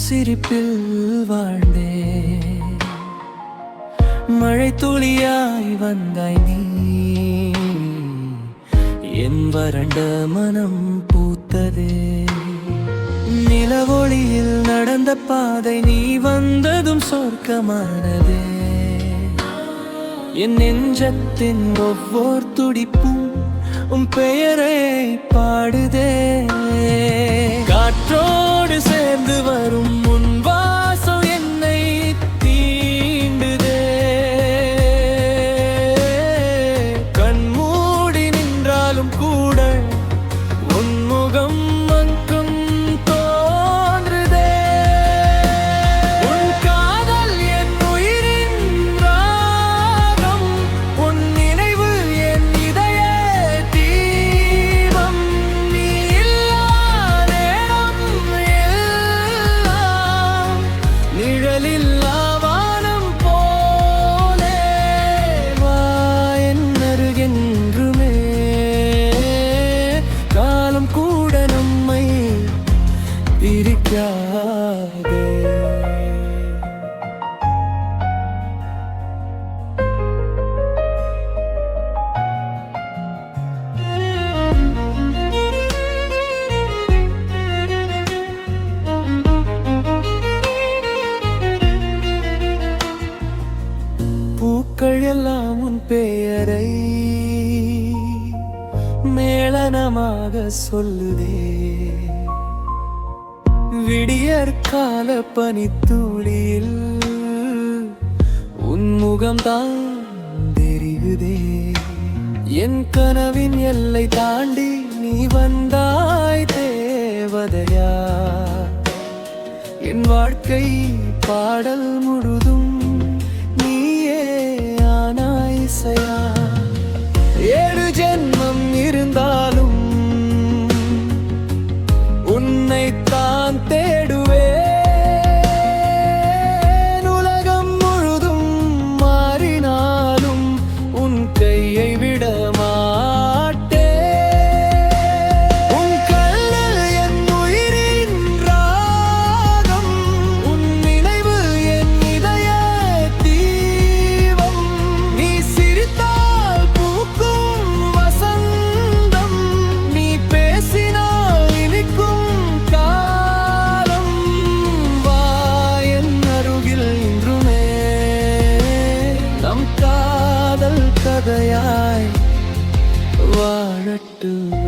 சிரிப்பில் வாழ்ந்தே மழை துளியாய் வந்தாய் நீ என் வறண்ட மனம் பூத்ததே நிலவொளியில் நடந்த பாதை நீ வந்ததும் சொர்க்கமானதே என் நெஞ்சத்தின் ஒவ்வொரு துடிப்பும் உன் பெயரை பாடுதே காற்றோடு சேர்ந்து வரும் உன் வாசம் என்னை தீண்டுதே கண்மூடி நின்றாலும் கூட உன் முகம் மங்கும் தோன்றுதே உன் காதல் என் உயிரின் ராகம் உன் நினைவு என் இதய தீபம் நீ இல்லா நேரம் எல்லாம் நிழலில்லா வானம் போலே வா என் அருகென்றுமே காலம் கூட நம்மை பிரிக்காதே பூக்கள் எல்லாம் உன் பெயரை மேளனமாக சொல்லுதே விடியற்கால பனித்துளியில் உன் முகம்தான் தெரியுதே என் கனவின் எல்லை தாண்டி நீ வந்தாய் தேவதையா என் வாழ்க்கை பாடல் முழுதும் நீயே ஆனாய் இசையா ஏழு ஜென்மம் இருந்தாலும் உன்னைத்தான் தேடுவேன் உலகம் முழுதும் மாறினாலும் உன் கையை விட மாட்டேன் உன் கண்ணில் என் உயிரின் ராகம் உன் நினைவு என் இதய தீபம் நீ சிரித்தால் பூக்கும் வசந்தம் நீ பேசினால் இனிக்கும் காலம் வா என் அருகில் இன்றுமே நம் காதல் கதையாய் வாழட்டும்